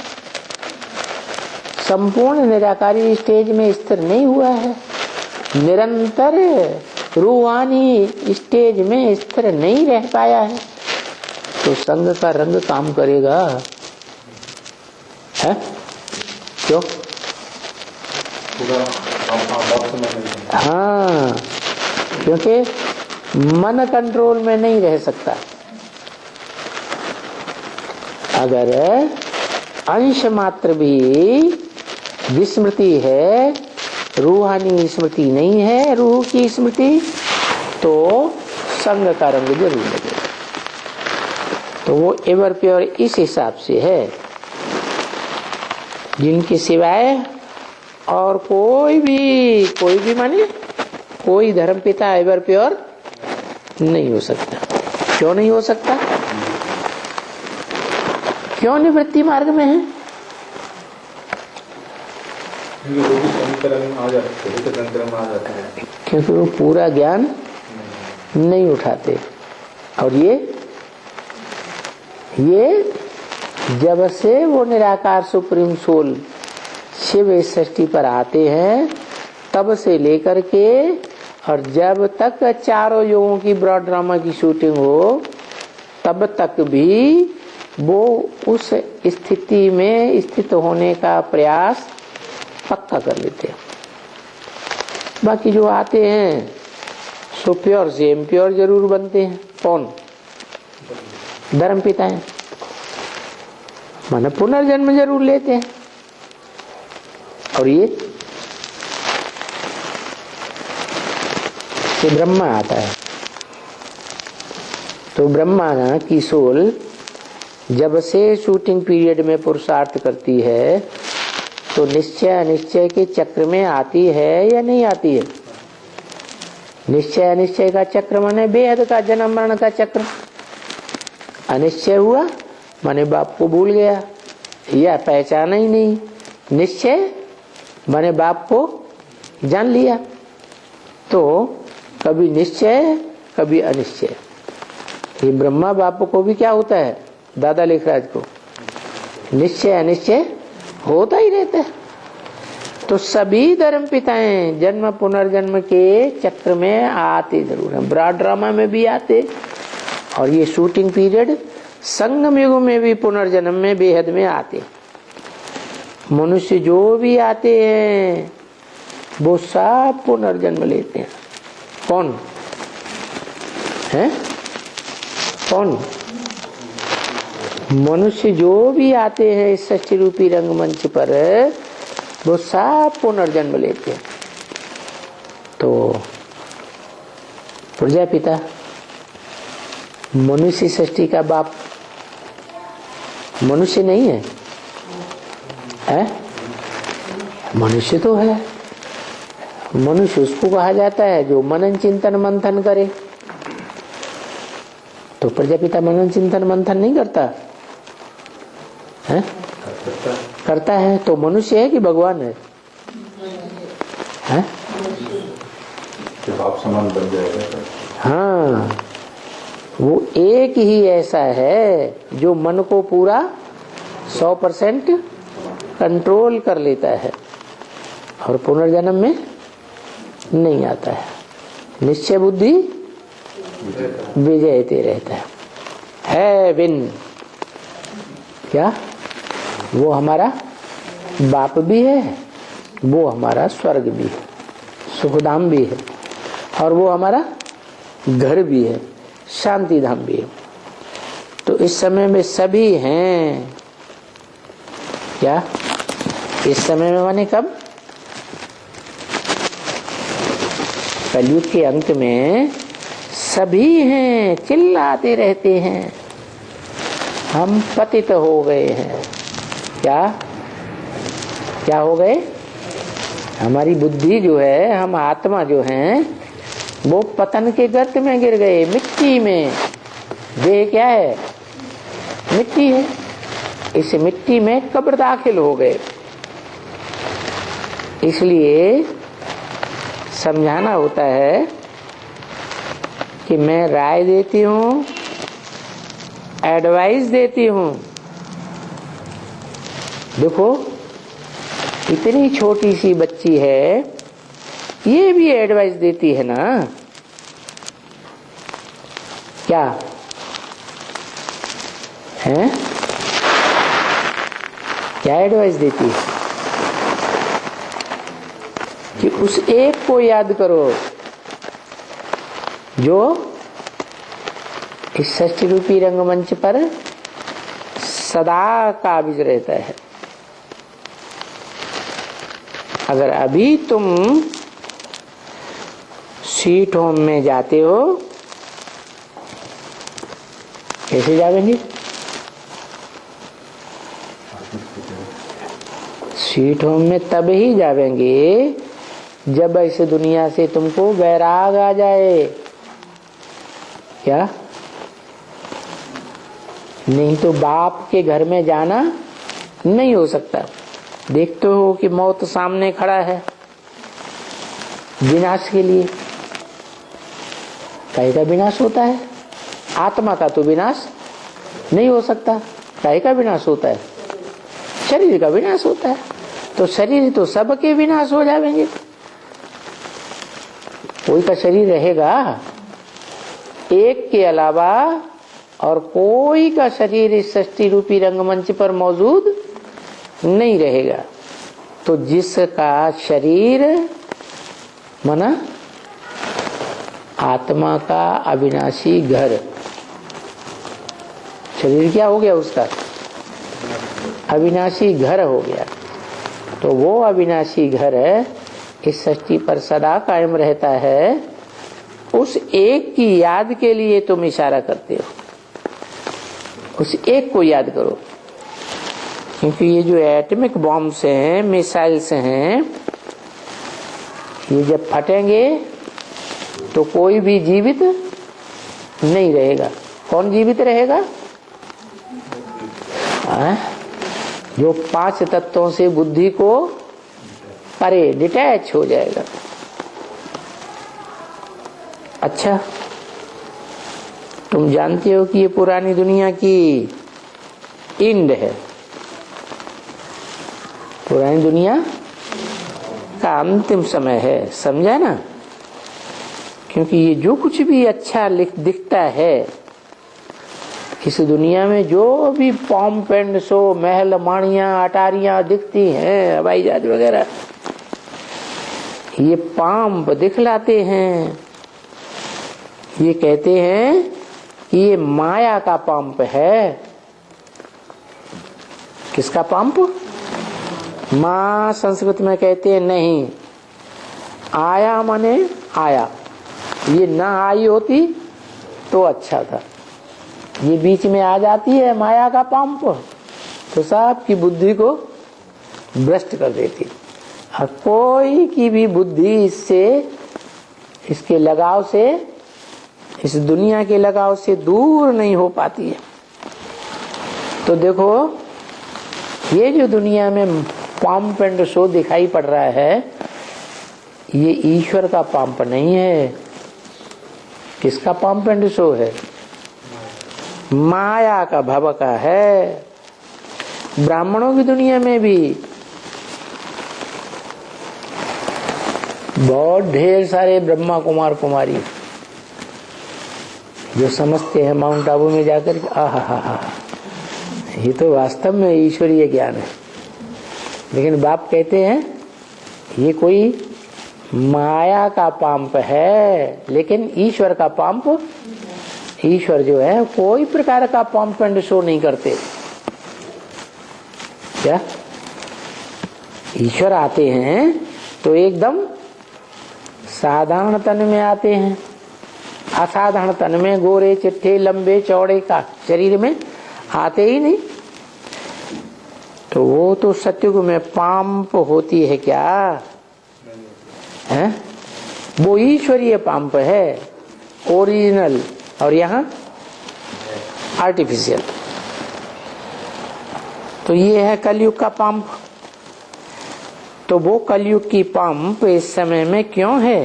संपूर्ण निराकारी स्टेज में स्थिर नहीं हुआ है, निरंतर रूहानी स्टेज में स्थिर नहीं रह पाया है। तो संग का रंग काम करेगा है? क्यों? हाँ, क्योंकि मन कंट्रोल में नहीं रह सकता। अगर अंश मात्र भी विस्मृति है, रूहानी स्मृति नहीं है, रूह की स्मृति, तो संग का रंग जरूर लगेगा। तो वो एवर प्योर इस हिसाब से है, जिनके सिवाय और कोई भी माने कोई धर्म पिता एवर प्योर नहीं हो सकता। क्यों नहीं हो सकता? क्यों निवृत्ति मार्ग में है? क्योंकि वो पूरा ज्ञान नहीं उठाते। और ये जब से वो निराकार सुप्रीम सोल शिव इस सृष्टि पर आते हैं तब से लेकर के और जब तक चारों युगों की ब्रॉड ड्रामा की शूटिंग हो तब तक भी वो उस स्थिति में स्थित होने का प्रयास पक्का कर लेते हैं। बाकी जो आते हैं सो प्योर से इम्प्योर जरूर बनते हैं। कौन? धर्म पिता है, माने पुनर्जन्म जरूर लेते हैं। और ये ब्रह्मा आता है तो ब्रह्मा की सोल जब से शूटिंग पीरियड में पुरुषार्थ करती है तो निश्चय अनिश्चय के चक्र में आती है या नहीं आती है? निश्चय अनिश्चय का चक्र माने बेहद का जन्म मरण का चक्र। अनिश्चय हुआ माने बाप को भूल गया या पहचाना ही नहीं। निश्चय माने बाप को जान लिया। तो कभी निश्चय कभी अनिश्चय। ये ब्रह्मा बाप को भी क्या होता है? दादा लेखराज को निश्चय अनिश्चय होता ही रहता है। तो सभी धर्म पिताएं जन्म पुनर्जन्म के चक्र में आते जरूर हैं। ब्रॉड ड्रामा में भी आते और ये शूटिंग पीरियड संगम युग में भी पुनर्जन्म में बेहद में आते। मनुष्य जो भी आते हैं वो सब पुनर्जन्म लेते हैं। कौन है? कौन? मनुष्य जो भी आते हैं इस सृष्टि रूपी रंगमंच पर वो सब पुनर्जन्म लेते हैं। तो प्रजापिता मनुष्य सृष्टि का बाप मनुष्य नहीं है, है? मनुष्य तो है। मनुष्य उसको कहा जाता है जो मनन चिंतन मंथन करे। तो प्रजापिता मनन चिंतन मंथन नहीं करता है? करता है। तो मनुष्य है कि भगवान है? बाप समान बन जाएगा। हाँ, वो एक ही ऐसा है जो मन को पूरा 100% कंट्रोल कर लेता है और पुनर्जन्म में नहीं आता है। निश्चय बुद्धि विजयते रहता है विन। क्या वो हमारा बाप भी है, वो हमारा स्वर्ग भी है, सुखधाम भी है, और वो हमारा घर भी है, शांति धाम भी है। तो इस समय में सभी हैं। क्या इस समय में माने कब? कलयुग के अंत में सभी हैं, चिल्लाते रहते हैं हम पतित हो गए हैं। क्या क्या हो गए? हमारी बुद्धि जो है, हम आत्मा जो है वो पतन के गर्त में गिर गए, मिट्टी में। देह क्या है? मिट्टी है। इस मिट्टी में कब्र दाखिल हो गए। इसलिए समझाना होता है कि मैं राय देती हूँ, एडवाइस देती हूँ। देखो इतनी छोटी सी बच्ची है, ये भी एडवाइस देती है ना। क्या है? क्या एडवाइस देती है? कि उस एक को याद करो जो इस सृष्टि रूपी रंगमंच पर सदा काबिज रहता है। अगर अभी तुम स्वीट होम में जाते हो, कैसे जाएंगे? स्वीट होम में तब ही जाएंगे जब इस दुनिया से तुमको वैराग आ जाए। क्या? नहीं तो बाप के घर में जाना नहीं हो सकता। देखते हो कि मौत सामने खड़ा है विनाश के लिए। काहे का विनाश होता है? आत्मा का तो विनाश नहीं हो सकता। काहे का विनाश होता है? शरीर का विनाश होता है। तो शरीर तो सबके विनाश हो जाएंगे। कोई का शरीर रहेगा एक के अलावा और कोई का शरीर इस सृष्टि रूपी रंगमंच पर मौजूद नहीं रहेगा। तो जिसका शरीर माना आत्मा का अविनाशी घर, शरीर क्या हो गया उसका? अविनाशी घर हो गया। तो वो अविनाशी घर इस सृष्टि पर सदा कायम रहता है। उस एक की याद के लिए तुम इशारा करते हो। उस एक को याद करो, क्योंकि ये जो एटॉमिक बॉम्ब्स हैं, मिसाइल्स हैं, ये जब फटेंगे तो कोई भी जीवित नहीं रहेगा। कौन जीवित रहेगा? जो 5 तत्वों से बुद्धि को परे डिटैच हो जाएगा। अच्छा, तुम जानते हो कि ये पुरानी दुनिया की एंड है। पुरानी दुनिया का अंतिम समय है, समझा ना? क्योंकि ये जो कुछ भी अच्छा दिखता है इस दुनिया में, जो भी पॉम्प एंड शो, महल माणियां अटारियां दिखती हैं, हवाई जहाज वगैरह, ये पंप दिखलाते हैं। ये कहते हैं कि ये माया का पंप है। किसका पंप? माँ संस्कृत में कहते हैं नहीं, आया माने आया। ये ना आई होती तो अच्छा था। ये बीच में आ जाती है माया का पंप, तो सबकी बुद्धि को भ्रष्ट कर देती। और कोई की भी बुद्धि इससे, इसके लगाव से, इस दुनिया के लगाव से दूर नहीं हो पाती है। तो देखो, ये जो दुनिया में पंप एंड शो दिखाई पड़ रहा है, ये ईश्वर का पंप नहीं है। किसका पंप एंड शो है? माया का, भव का है। ब्राह्मणों की दुनिया में भी बहुत ढेर सारे ब्रह्मा कुमार कुमारी जो समझते हैं माउंट आबू में जाकर, आहा, ये तो वास्तव में ईश्वरीय ज्ञान है। लेकिन बाप कहते हैं ये कोई माया का पंप है, लेकिन ईश्वर का पंप, ईश्वर जो है कोई प्रकार का पंप एंड शो नहीं करते। क्या? ईश्वर आते हैं तो एकदम साधारण तन में आते हैं। असाधारण तन में, गोरे चिट्ठे लंबे चौड़े का शरीर में आते ही नहीं। तो वो तो सत्युग में पंप होती है क्या है? वो ईश्वरीय पंप है, ओरिजिनल, और यहाँ आर्टिफिशियल। तो ये है कलयुग का पंप। तो वो कलयुग की पंप इस समय में क्यों है?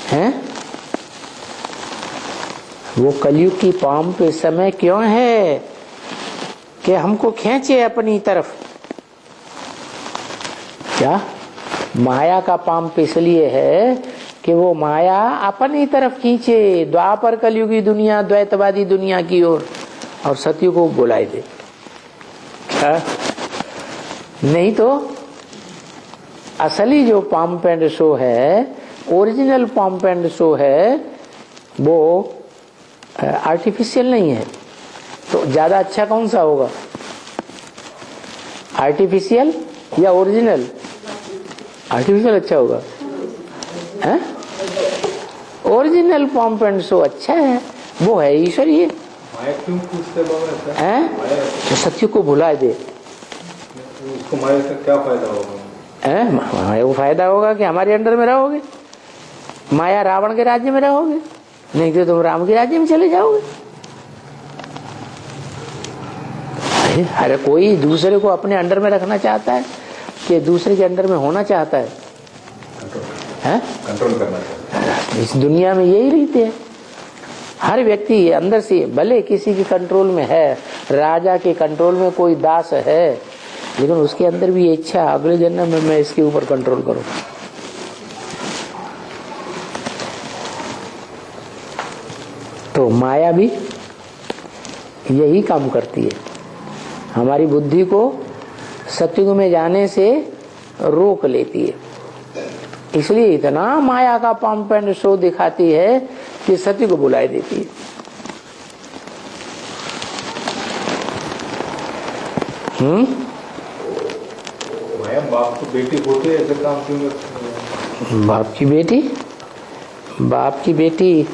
हैं? वो कलयुग की पंप इस समय क्यों है कि हमको खींचे अपनी तरफ? क्या? माया का पंप इसलिए है कि वो माया अपनी तरफ खींचे, द्वापर कलयुगी दुनिया, द्वैतवादी दुनिया की ओर, और सत्युग को बुलाए दे। क्या? नहीं तो असली जो पंप एंड शो है, ओरिजिनल पंप एंड शो है, वो आर्टिफिशियल नहीं है। तो ज्यादा अच्छा कौन सा होगा, आर्टिफिशियल या ओरिजिनल? आर्टिफिशियल अच्छा होगा, हैं? ओरिजिनल पॉम्प एंड शो अच्छा है, वो है ईश्वरीय। माया क्यों पूछते बाबा ऐसा? हैं? तो सत्य को भुला दे, उसको माया से क्या फायदा होगा? हैं? वो फायदा होगा कि हमारे अंडर में रहोगे, माया रावण के राज्य में रहोगे, नहीं तो तुम राम के राज्य में चले जाओगे। अरे कोई दूसरे को अपने अंडर में रखना चाहता है कि दूसरे के अंडर में होना चाहता है? कंट्रोल करना चाहता है। इस दुनिया में यही रीति है। हर व्यक्ति अंदर से भले किसी के कंट्रोल में है, राजा के कंट्रोल में कोई दास है, लेकिन उसके अंदर भी इच्छा अगले जन्म में मैं इसके ऊपर कंट्रोल करूं। तो माया भी यही काम करती है, हमारी बुद्धि को सत्युग में जाने से रोक लेती है। इसलिए इतना माया का पंप एंड शो दिखाती है कि सत्य को बुलाए देती है। माया बाप को बेटी होती है, ऐसे काम क्यों करती है? बाप की बेटी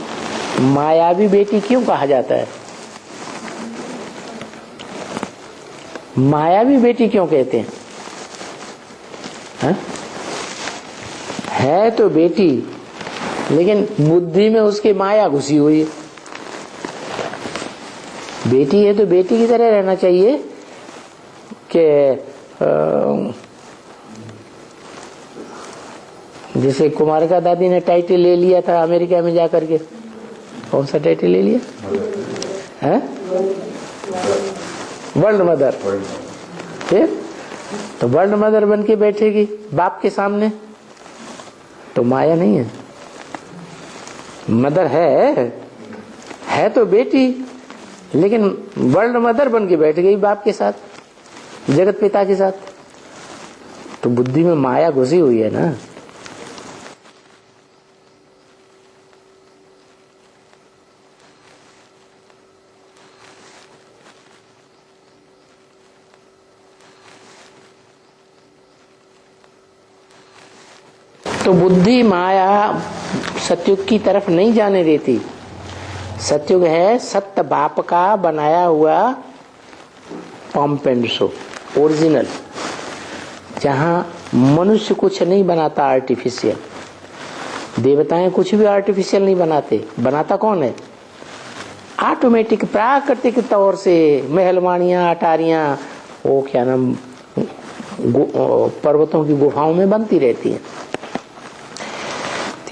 मायावी बेटी क्यों कहा जाता है? मायावी बेटी क्यों कहते हैं? है तो बेटी, लेकिन बुद्धि में उसकी माया घुसी हुई है। बेटी है तो बेटी की तरह रहना चाहिए कि जैसे कुमारिका दादी ने टाइटल ले लिया था अमेरिका में जाकर के, कौन सा टाइटल ले लिया है? World mother. ठीक, तो वर्ल्ड मदर बन के बैठेगी बाप के सामने, तो माया नहीं है, मदर है तो बेटी, लेकिन वर्ल्ड मदर बन के बैठ गई बाप के साथ, जगत पिता के साथ। तो बुद्धि में माया घुसी हुई है ना। तो बुद्धि माया सत्युग की तरफ नहीं जाने देती। सत्युग है सत्य बाप का बनाया हुआ पंप एंड शो, ओरिजिनल, जहां मनुष्य कुछ नहीं बनाता आर्टिफिशियल, देवताएं कुछ भी आर्टिफिशियल नहीं बनाते। बनाता कौन है? ऑटोमेटिक प्राकृतिक तौर से महलवानियां, अटारियां, वो क्या नाम, पर्वतों की गुफाओं में बनती रहती हैं।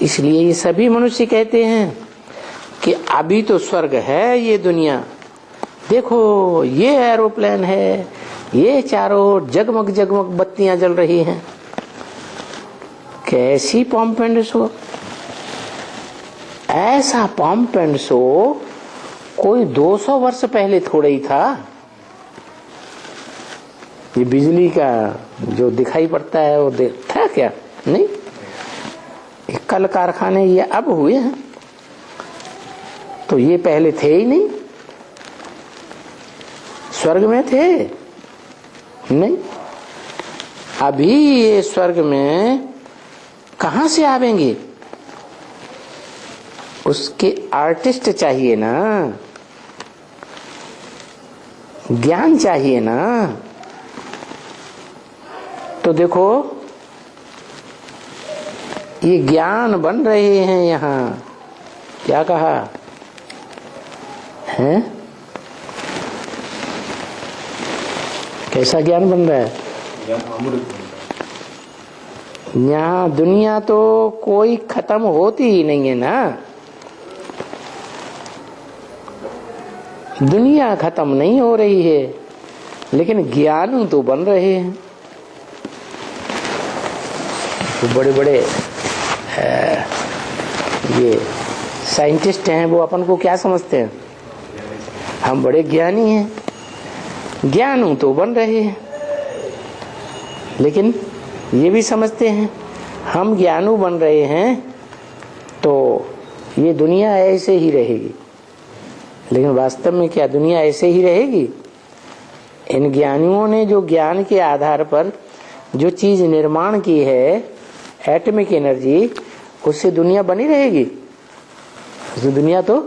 इसलिए ये सभी मनुष्य कहते हैं कि अभी तो स्वर्ग है ये दुनिया, देखो ये एरोप्लेन है, ये चारों जगमग जगमग बत्तियां जल रही हैं। कैसी पंप एंड शो! ऐसा पंप एंड शो कोई 200 वर्ष पहले थोड़ा ही था। ये बिजली का जो दिखाई पड़ता है वो था क्या? नहीं, कल कारखाने ये अब हुए हैं, तो ये पहले थे ही नहीं। स्वर्ग में थे नहीं, अभी ये स्वर्ग में कहां से आवेंगे? उसके आर्टिस्ट चाहिए ना, ज्ञान चाहिए ना। तो देखो ये ज्ञान बन रहे हैं यहाँ, क्या कहा है? कैसा ज्ञान बन रहा है? यहाँ दुनिया तो कोई खत्म होती ही नहीं है ना, दुनिया खत्म नहीं हो रही है, लेकिन ज्ञान तो बन रहे हैं। तो बड़े बड़े ये साइंटिस्ट हैं, वो अपन को क्या समझते हैं? हम बड़े ज्ञानी हैं, ज्ञान तो बन रहे हैं, लेकिन ये भी समझते हैं हम ज्ञानू बन रहे हैं तो ये दुनिया ऐसे ही रहेगी, लेकिन वास्तव में क्या दुनिया ऐसे ही रहेगी? इन ज्ञानियों ने जो ज्ञान के आधार पर जो चीज निर्माण की है, एटॉमिक एनर्जी, उससे दुनिया बनी रहेगी? उससे दुनिया तो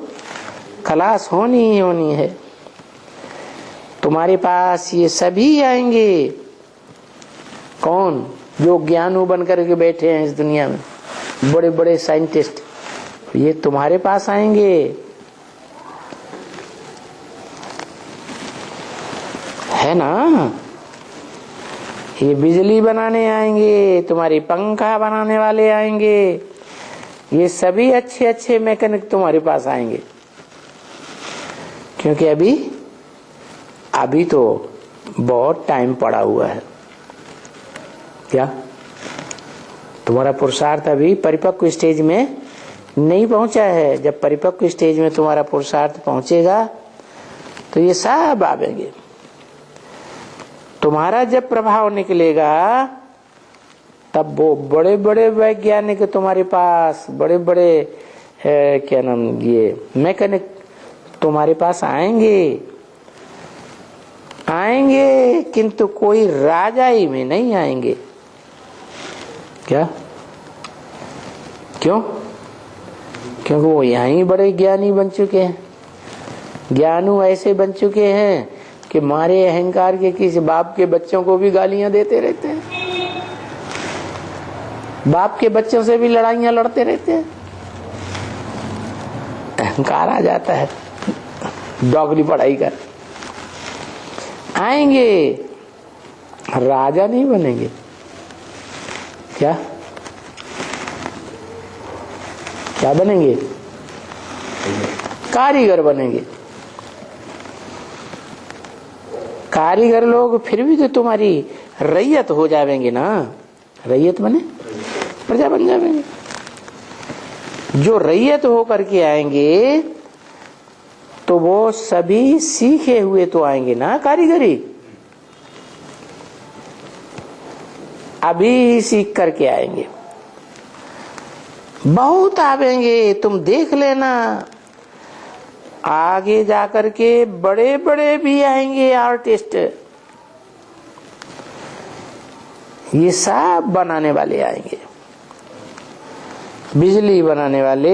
खलास होनी ही होनी है। तुम्हारे पास ये सभी आएंगे। कौन? जो ज्ञानू बन करके बैठे हैं इस दुनिया में, बड़े बड़े साइंटिस्ट, ये तुम्हारे पास आएंगे। है ना? ये बिजली बनाने आएंगे, तुम्हारी पंखा बनाने वाले आएंगे, ये सभी अच्छे अच्छे मैकेनिक तुम्हारे पास आएंगे। क्योंकि अभी तो बहुत टाइम पड़ा हुआ है। क्या तुम्हारा पुरुषार्थ अभी परिपक्व स्टेज में नहीं पहुंचा है? जब परिपक्व स्टेज में तुम्हारा पुरुषार्थ पहुंचेगा तो ये सब आवेंगे। तुम्हारा जब प्रभाव निकलेगा तब वो बड़े बड़े वैज्ञानिक तुम्हारे पास, बड़े बड़े क्या नाम, ये मैकेनिक तुम्हारे पास आएंगे। किंतु कोई राजाई में नहीं आएंगे। क्या? क्यों? क्योंकि वो यहाँ ही बड़े ज्ञानी बन चुके हैं। ज्ञानू ऐसे बन चुके हैं कि मारे अहंकार के किसी बाप के बच्चों को भी गालियां देते रहते हैं, बाप के बच्चों से भी लड़ाइयां लड़ते रहते हैं। अहंकार आ जाता है, डॉगरी पढ़ाई कर। आएंगे, राजा नहीं बनेंगे। क्या? क्या बनेंगे? कारीगर बनेंगे। कारीगर लोग फिर भी तो तुम्हारी रैयत हो जाएंगे ना। रैयत बने प्रजा बन जाएंगे। जो रैयत होकर के आएंगे तो वो सभी सीखे हुए तो आएंगे ना कारीगरी। अभी सीख करके आएंगे, बहुत आवेंगे। तुम देख लेना, आगे जाकर के बड़े बड़े भी आएंगे आर्टिस्ट। ये सब बनाने वाले आएंगे, बिजली बनाने वाले,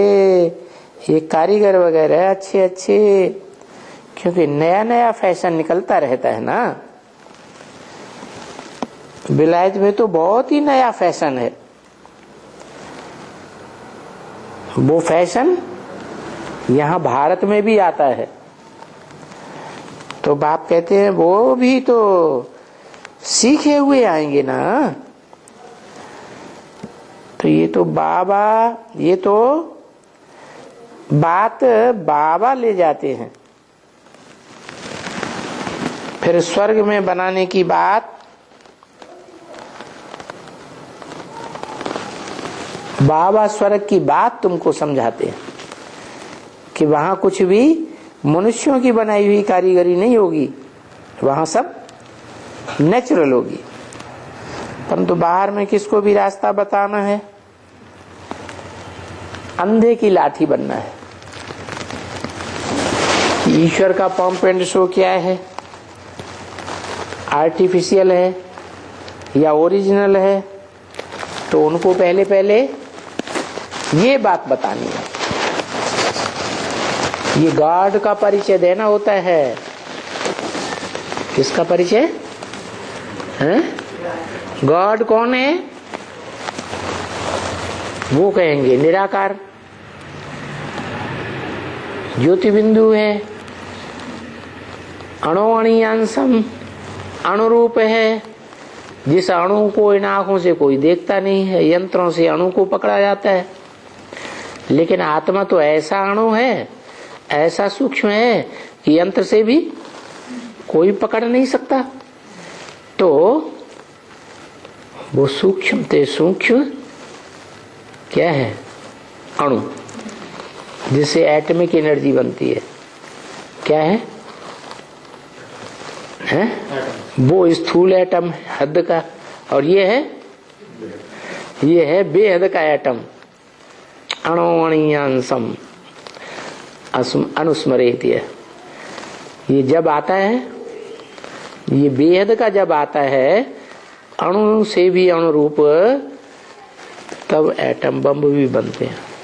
ये कारीगर वगैरह अच्छे अच्छे। क्योंकि नया नया फैशन निकलता रहता है ना। विलायत में तो बहुत ही नया फैशन है। वो फैशन यहाँ भारत में भी आता है। तो बाप कहते हैं वो भी तो सीखे हुए आएंगे ना। तो ये तो बाबा, ये तो बात बाबा ले जाते हैं। फिर स्वर्ग में बनाने की बात बाबा स्वर्ग की बात तुमको समझाते हैं कि वहां कुछ भी मनुष्यों की बनाई हुई कारीगरी नहीं होगी, वहां सब नेचुरल होगी। परंतु बाहर में किसको भी रास्ता बताना है, अंधे की लाठी बनना है। ईश्वर का पंप एंड शो क्या है, आर्टिफिशियल है या ओरिजिनल है, तो उनको पहले पहले ये बात बतानी है। ये गॉड का परिचय देना होता है। किसका परिचय है? गॉड कौन है? वो कहेंगे निराकार, ज्योति बिंदु है, अणुअणियांशम, अणुरूप है, जिस अणु को इन आंखों से कोई देखता नहीं है, यंत्रों से अणु को पकड़ा जाता है। लेकिन आत्मा तो ऐसा अणु है, ऐसा सूक्ष्म है कि यंत्र से भी कोई पकड़ नहीं सकता। तो वो सूक्ष्म ते सूक्ष्म क्या है? अणु, जिससे एटॉमिक एनर्जी बनती है। क्या है? वो स्थूल एटम हद का, और ये है बेहद का एटम। अणुअणियांशम अनुस्मरेत। ये जब आता है, ये बेहद का जब आता है, अणु से भी अणुरूप, तब एटम बम भी बनते हैं।